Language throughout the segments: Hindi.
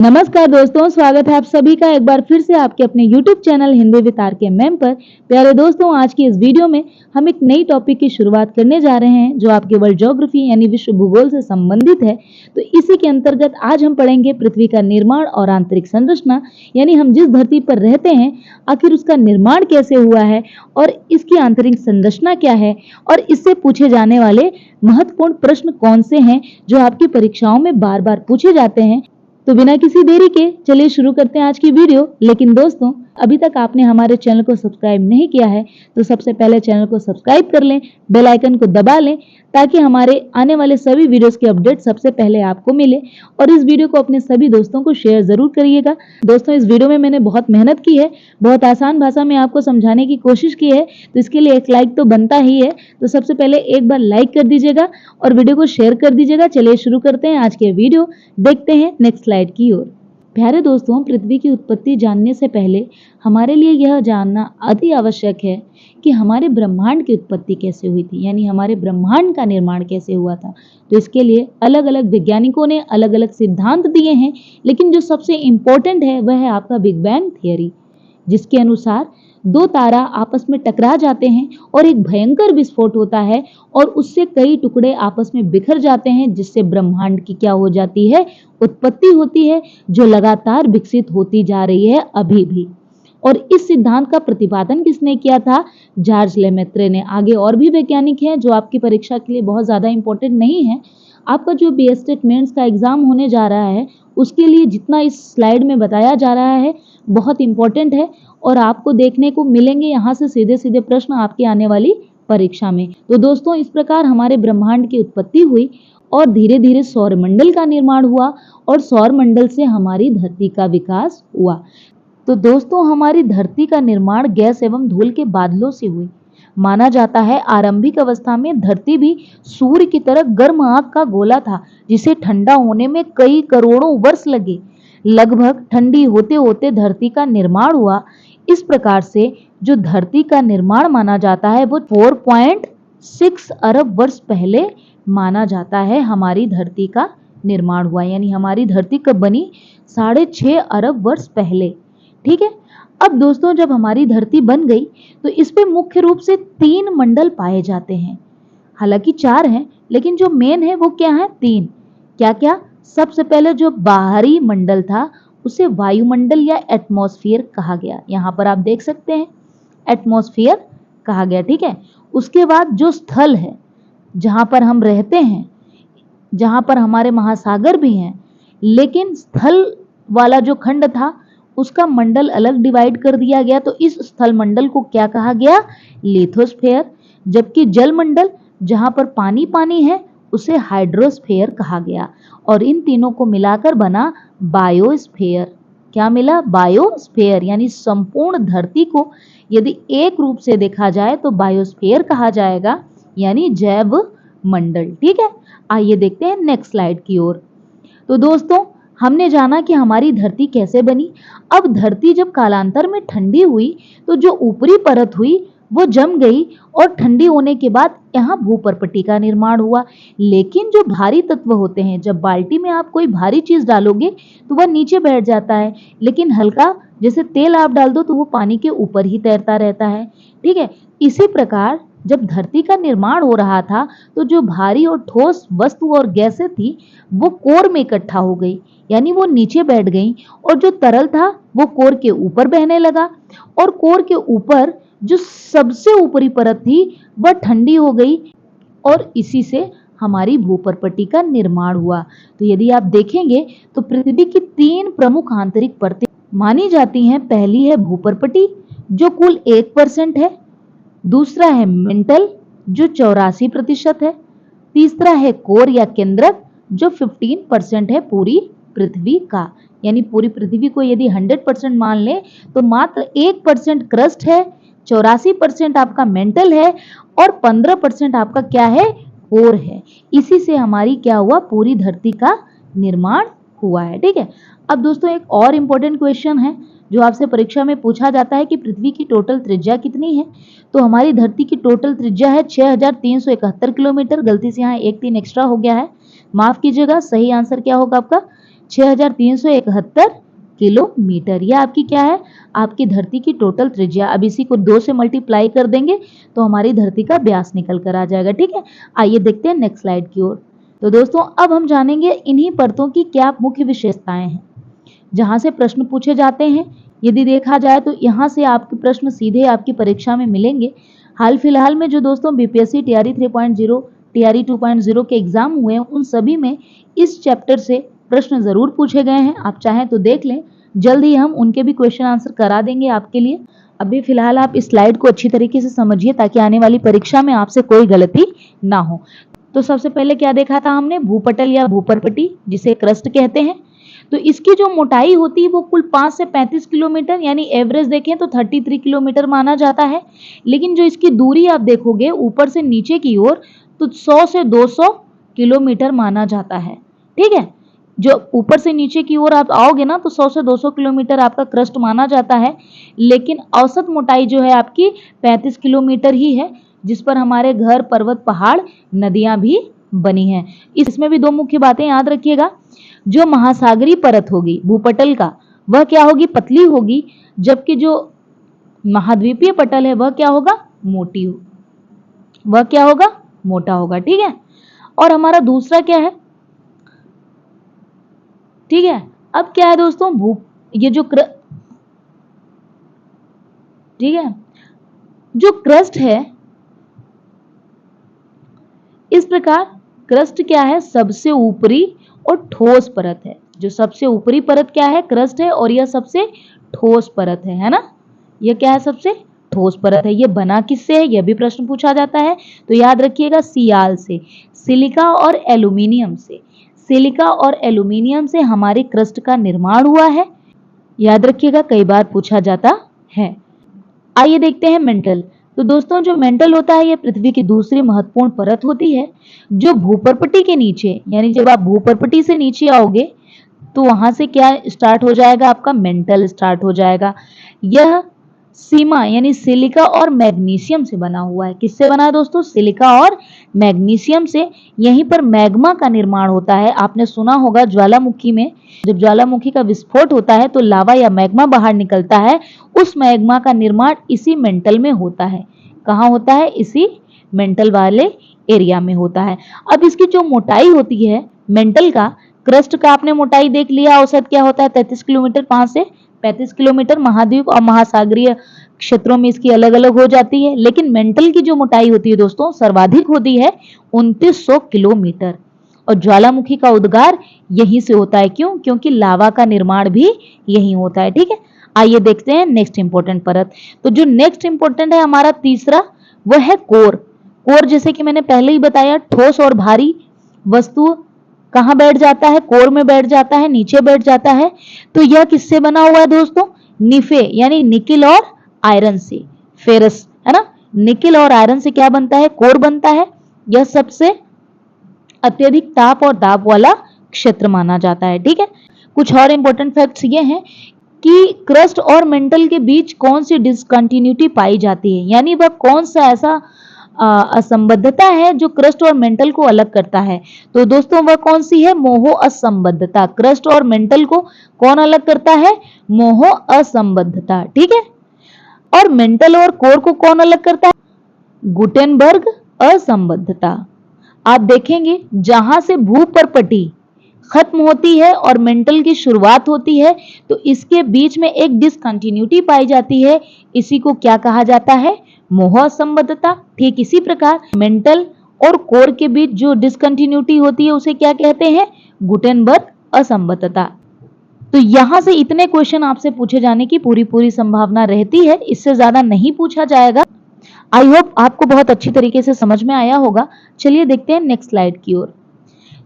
नमस्कार दोस्तों, स्वागत है आप सभी का एक बार फिर से आपके अपने YouTube channel Hindi with R K ma'am पर। प्यारे दोस्तों, आज की इस वीडियो में हम एक नई टॉपिक की शुरुआत करने जा रहे हैं जो आपके वर्ल्ड ज्योग्राफी यानी विश्व भूगोल से संबंधित है। तो इसी के अंतर्गत आज हम पढ़ेंगे पृथ्वी का निर्माण और आंतरिक संरचना, यानी हम जिस धरती पर रहते हैं आखिर उसका निर्माण कैसे हुआ है और इसकी आंतरिक संरचना क्या है और इससे पूछे जाने वाले महत्वपूर्ण प्रश्न कौन से हैं जो आपकी परीक्षाओं में बार बार पूछे जाते हैं। तो बिना किसी देरी के चलिए शुरू करते हैं आज की वीडियो। लेकिन दोस्तों, अभी तक आपने हमारे चैनल को सब्सक्राइब नहीं किया है तो सबसे पहले चैनल को सब्सक्राइब कर लें, बेल आइकन को दबा लें ताकि हमारे आने वाले सभी वीडियोस की अपडेट सबसे पहले आपको मिले। और इस वीडियो को अपने सभी दोस्तों को शेयर जरूर करिएगा। दोस्तों, इस वीडियो में मैंने बहुत मेहनत की है, बहुत आसान भाषा में आपको समझाने की कोशिश की है, तो इसके लिए एक लाइक तो बनता ही है। तो सबसे पहले एक बार लाइक कर दीजिएगा और वीडियो को शेयर कर दीजिएगा। चलिए शुरू करते हैं आज के वीडियो, देखते हैं नेक्स्ट स्लाइड की ओर। प्यारे दोस्तों, पृथ्वी की उत्पत्ति जानने से पहले हमारे लिए यह जानना अति आवश्यक है कि हमारे ब्रह्मांड की उत्पत्ति कैसे हुई थी, यानी हमारे ब्रह्मांड का निर्माण कैसे हुआ था। तो इसके लिए अलग अलग वैज्ञानिकों ने अलग अलग सिद्धांत दिए हैं, लेकिन जो सबसे इम्पोर्टेंट है वह है आपका बिग बैंग थियरी, जिसके अनुसार दो तारा आपस में टकरा जाते हैं और एक भयंकर विस्फोट होता है और उससे कई टुकड़े आपस में बिखर जाते हैं, जिससे ब्रह्मांड की क्या हो जाती है, उत्पत्ति होती है, जो लगातार विकसित होती जा रही है अभी भी। और इस सिद्धांत का प्रतिपादन किसने किया था? जॉर्ज लेमेत्रे ने। आगे और भी वैज्ञानिक हैं जो आपकी परीक्षा के लिए बहुत ज़्यादा इंपॉर्टेंट नहीं है। आपका जो बी स्टेटमेंट्स का एग्जाम होने जा रहा है उसके लिए जितना इस स्लाइड में बताया जा रहा है बहुत इंपॉर्टेंट है और आपको देखने को मिलेंगे यहाँ से सीधे सीधे प्रश्न आपकी आने वाली परीक्षा में। तो दोस्तों, इस प्रकार हमारे ब्रह्मांड की उत्पत्ति हुई और धीरे धीरे सौरमंडल का निर्माण हुआ और सौरमंडल से हमारी धरती का विकास हुआ। तो दोस्तों, हमारी धरती का निर्माण गैस एवं धूल के बादलों से हुई। माना जाता है आरंभिक अवस्था में धरती भी सूर्य की तरह गर्म आग का गोला था, जिसे ठंडा होने में कई करोड़ों वर्ष लगे। लगभग ठंडी होते होते धरती का निर्माण हुआ। इस प्रकार से जो धरती का निर्माण माना जाता है वो 4.6 अरब वर्ष पहले माना जाता है हमारी धरती का निर्माण हुआ, यानी हमारी धरती कब बनी? 6.5 अरब वर्ष पहले। ठीक है। अब दोस्तों, जब हमारी धरती बन गई तो इस पे मुख्य रूप से 3 मंडल पाए जाते हैं। हालांकि 4 हैं, लेकिन जो मेन है वो क्या है? 3। क्या क्या? सबसे पहले जो बाहरी मंडल था उसे वायुमंडल या एटमॉस्फेयर कहा गया। यहाँ पर आप देख सकते हैं एटमॉस्फेयर कहा गया। ठीक है। उसके बाद जो स्थल है जहाँ पर हम रहते हैं, जहाँ पर हमारे महासागर भी हैं, लेकिन स्थल वाला जो खंड था उसका मंडल अलग डिवाइड कर दिया गया, तो इस स्थल मंडल को क्या कहा गया? लिथोस्फेयर। जबकि जल मंडल जहाँ पर पानी पानी है उसे हाइड्रोस्फेयर कहा गया और इन तीनों को मिलाकर बना बायोस्फेयर। क्या मिला? बायोस्फेयर। यानी संपूर्ण धरती को यदि एक रूप से देखा जाए तो बायोस्फेयर कहा जाएगा, यानी जैव मंडल। ठीक है। आइए देखते हैं नेक्स्ट स्लाइड की ओर। तो दोस्तों, हमने जाना कि हमारी धरती कैसे बनी। अब धरती जब कालांतर में ठंडी हुई तो जो ऊपरी परत हुई वो जम गई और ठंडी होने के बाद यहाँ भूपर्पटी का निर्माण हुआ। लेकिन जो भारी तत्व होते हैं, जब बाल्टी में आप कोई भारी चीज डालोगे तो वह नीचे बैठ जाता है, लेकिन हल्का जैसे तेल आप डाल दो तो वो पानी के ऊपर ही तैरता रहता है। ठीक है। इसी प्रकार जब धरती का निर्माण हो रहा था तो जो भारी और ठोस वस्तु और गैसें थी वो कोर में इकट्ठा हो गई, यानी वो नीचे बैठ गई, और जो तरल था वो कोर के ऊपर बहने लगा और कोर के ऊपर जो सबसे ऊपरी परत थी वह ठंडी हो गई और इसी से हमारी भूपर्पटी का निर्माण हुआ। तो यदि आप देखेंगे तो पृथ्वी की 3 प्रमुख आंतरिक परतें मानी जाती हैं। पहली है भूपर्पटी जो कुल 1% है, दूसरा है मेंटल जो 84% है, तीसरा है कोर या केंद्रक जो 15% है पूरी पृथ्वी का। यानी पूरी पृथ्वी को यदि 100% मान ले तो मात्र 1% क्रस्ट है, 84% आपका मेंटल है और 15% आपका क्या है? कोर है। इसी से हमारी क्या हुआ? पूरी धरती का निर्माण हुआ है। ठीक है। अब दोस्तों, एक और इम्पोर्टेंट क्वेश्चन है जो आपसे परीक्षा में पूछा जाता है कि पृथ्वी की टोटल त्रिज्या कितनी है। तो हमारी धरती की टोटल त्रिज्या है 6371 किलोमीटर। गलती से यहाँ 1 3 एक्स्ट्रा हो गया है, माफ कीजिएगा। सही आंसर क्या होगा आपका? 6371 किलोमीटर। यह आपकी क्या है, आपकी धरती की टोटल त्रिज्या। अब इसी को 2 से मल्टीप्लाई कर देंगे तो हमारी धरती का व्यास निकल कर आ जाएगा। ठीक है, आइए देखते हैं नेक्स्ट स्लाइड की ओर। तो दोस्तों अब हम जानेंगे इन्हीं परतों की क्या मुख्य विशेषताएं हैं जहां से प्रश्न पूछे जाते हैं। यदि देखा जाए तो यहाँ से आपके प्रश्न सीधे आपकी परीक्षा में मिलेंगे। हाल फिलहाल में जो दोस्तों बीपीएससी टीआरई 3.0 टीआरई 2.0 के एग्जाम हुए हैं उन सभी में इस चैप्टर से प्रश्न जरूर पूछे गए हैं। आप चाहें तो देख लें, जल्द ही हम उनके भी क्वेश्चन आंसर करा देंगे आपके लिए। अभी फिलहाल आप इस स्लाइड को अच्छी तरीके से समझिए ताकि आने वाली परीक्षा में आपसे कोई गलती ना हो। तो सबसे पहले क्या देखा था हमने, भूपटल या भूपर्पटी जिसे क्रस्ट कहते हैं। तो इसकी जो मोटाई होती है वो कुल 5 से 35 किलोमीटर यानी एवरेज देखें तो 33 किलोमीटर माना जाता है। लेकिन जो इसकी दूरी आप देखोगे ऊपर से नीचे की ओर तो 100 से 200 किलोमीटर माना जाता है। ठीक है, जो ऊपर से नीचे की ओर आप आओगे ना तो 100 से 200 किलोमीटर आपका क्रस्ट माना जाता है। लेकिन औसत मोटाई जो है आपकी 35 किलोमीटर ही है, जिस पर हमारे घर, पर्वत, पहाड़, नदियां भी बनी हैं। इसमें भी दो मुख्य बातें याद रखिएगा। जो महासागरीय परत होगी भूपटल का वह क्या होगी, पतली होगी, जबकि जो महाद्वीपीय पटल है वह क्या होगा, मोटी हो, वह क्या होगा, मोटा होगा। ठीक है, और हमारा दूसरा क्या है, ठीक है, अब क्या है दोस्तों, ये जो ठीक है, जो क्रस्ट है इस प्रकार क्रस्ट क्या है, सबसे ऊपरी और ठोस परत है। जो सबसे ऊपरी परत क्या है, क्रस्ट है, और यह सबसे ठोस परत है ना। यह क्या है, सबसे ठोस परत है। यह बना किससे है, यह भी प्रश्न पूछा जाता है। तो याद रखिएगा सियाल से, सिलिका और एल्यूमिनियम से। सिलिका और एल्यूमिनियम से हमारे क्रस्ट का निर्माण हुआ है। याद रखिएगा, कई बार पूछा जाता है। आइए देखते हैं मेंटल। तो दोस्तों जो मेंटल होता है यह पृथ्वी की दूसरी महत्वपूर्ण परत होती है जो भूपर्पटी के नीचे, यानी जब आप भूपर्पटी से नीचे आओगे तो वहां से क्या स्टार्ट हो जाएगा, आपका मेंटल स्टार्ट हो जाएगा। यह सीमा यानी सिलिका और मैग्नीशियम से बना हुआ है। किससे बना है दोस्तों, सिलिका और मैग्नीशियम से। यहीं पर मैग्मा का निर्माण होता है। आपने सुना होगा ज्वालामुखी में जब ज्वालामुखी का विस्फोट होता है तो लावा या मैग्मा बाहर निकलता है। उस मैग्मा का निर्माण इसी मेंटल में होता है। कहाँ होता है, इसी मेंटल वाले एरिया में होता है। अब इसकी जो मोटाई होती है मेंटल का, क्रस्ट का आपने मोटाई देख लिया, औसत क्या होता है 33 किलोमीटर, 5 से 35 किलोमीटर। महाद्वीप और महासागरीय क्षेत्रों में इसकी अलग अलग हो जाती है। लेकिन मेंटल की जो मोटाई होती है दोस्तों सर्वाधिक होती है 2900 किलोमीटर। और ज्वालामुखी का उद्गार यहीं से होता है। क्यों, क्योंकि लावा का निर्माण भी यहीं होता है। ठीक है, आइए देखते हैं नेक्स्ट इंपॉर्टेंट परत। तो जो नेक्स्ट इंपॉर्टेंट है हमारा तीसरा, वह है कोर। कोर जैसे कि मैंने पहले ही बताया, ठोस और भारी वस्तु कहां बैठ जाता है, कोर में बैठ जाता है, नीचे बैठ जाता है। तो यह किससे बना हुआ है दोस्तों, निफे यानी निकिल और आयरन से, फेरस है ना। निकिल और आयरन से क्या बनता है, कोर बनता है। यह सबसे अत्यधिक ताप और दाब वाला क्षेत्र माना जाता है। ठीक है, कुछ और इंपॉर्टेंट फैक्ट्स ये हैं कि क्रस्ट और मेंटल के बीच कौन सी डिसकंटिन्यूटी पाई जाती है, यानी वह कौन सा ऐसा असंबद्धता है जो क्रस्ट और मेंटल को अलग करता है। तो दोस्तों वह कौन सी है, मोहो असंबद्धता। क्रस्ट और मेंटल को कौन अलग करता है, मोहो असंबद्धता। ठीक है, और मेंटल और कोर को कौन अलग करता है, गुटेनबर्ग असंबद्धता। आप देखेंगे जहां से भूपर्पटी खत्म होती है और मेंटल की शुरुआत होती है तो इसके बीच में एक डिसकंटिन्यूटी पाई जाती है। इसी को क्या कहा जाता है, मोह असंबद्धता। ठीक इसी प्रकार मेंटल और कोर के बीच जो डिसकंटिन्यूटी होती है उसे क्या कहते हैं, गुटेनबर्ग असंबद्धता। तो यहां से इतने क्वेश्चन आपसे पूछे जाने की पूरी संभावना रहती है, इससे ज्यादा नहीं पूछा जाएगा। आई होप आपको बहुत अच्छी तरीके से समझ में आया होगा। चलिए देखते हैं नेक्स्ट स्लाइड की ओर।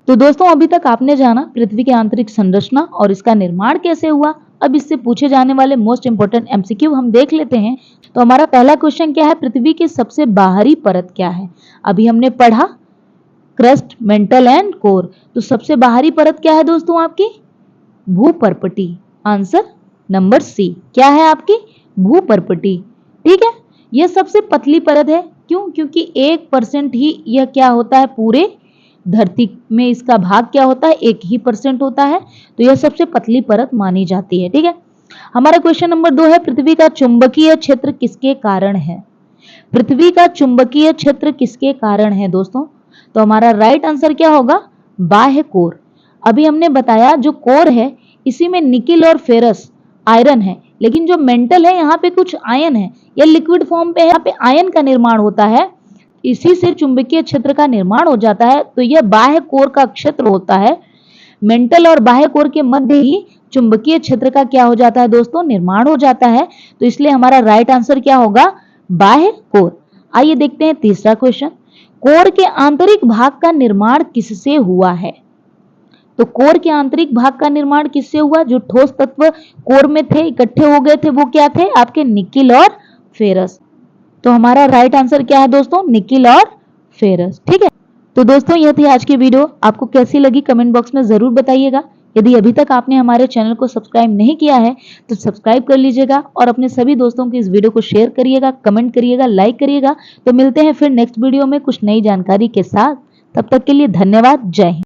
तो दोस्तों अभी तक आपने जाना पृथ्वी की आंतरिक संरचना और इसका निर्माण कैसे हुआ। अब इससे पूछे जाने वाले मोस्ट इंपोर्टेंट एमसीक्यू हम देख लेते हैं। तो हमारा पहला क्वेश्चन क्या है, पृथ्वी की सबसे बाहरी परत क्या है। अभी हमने पढ़ा क्रस्ट, मेंटल एंड कोर। तो सबसे बाहरी परत क्या है दोस्तों, आपकी भूपर्पटी। आंसर नंबर सी क्या है आपकी, भूपर्पटी। ठीक है, यह सबसे पतली परत है। क्यों, क्योंकि 1% ही यह क्या होता है पूरे धरती में इसका भाग क्या होता है, 1% होता है, तो यह सबसे पतली परत मानी जाती है। ठीक है, हमारा क्वेश्चन नंबर 2 है, पृथ्वी का चुंबकीय क्षेत्र किसके कारण है? पृथ्वी का चुंबकीय क्षेत्र किसके कारण है दोस्तों? तो हमारा राइट आंसर क्या होगा? बाह्य कोर। अभी हमने बताया जो कोर है इसी में निकिल और फेरस आयरन है, लेकिन जो मेंटल है यहाँ पे कुछ आयन है, या लिक्विड फॉर्म पे है, यहाँ पे आयन का निर्माण होता है, इसी से चुंबकीय क्षेत्र का निर्माण हो जाता है। तो यह बाह्य कोर का क्षेत्र होता है। मेंटल और बाह्य कोर के मध्य ही चुंबकीय क्षेत्र का क्या हो जाता है दोस्तों? निर्माण हो जाता है। तो इसलिए हमारा राइट आंसर क्या होगा? बाह्य कोर। आइए देखते हैं तीसरा क्वेश्चन, कोर के आंतरिक भाग का निर्माण किससे हुआ है? तो कोर के आंतरिक भाग का निर्माण किससे हुआ? जो ठोस तत्व कोर में थे, इकट्ठे हो गए थे, वो क्या थे? आपके निकिल और फेरस। तो हमारा राइट आंसर क्या है दोस्तों? निकिल और फेरस। ठीक है, तो दोस्तों यह थी आज की वीडियो। आपको कैसी लगी कमेंट बॉक्स में जरूर बताइएगा। यदि अभी तक आपने हमारे चैनल को सब्सक्राइब नहीं किया है तो सब्सक्राइब कर लीजिएगा और अपने सभी दोस्तों को इस वीडियो को शेयर करिएगा, कमेंट करिएगा, लाइक करिएगा। तो मिलते हैं फिर नेक्स्ट वीडियो में कुछ नई जानकारी के साथ। तब तक के लिए धन्यवाद। जय हिंद।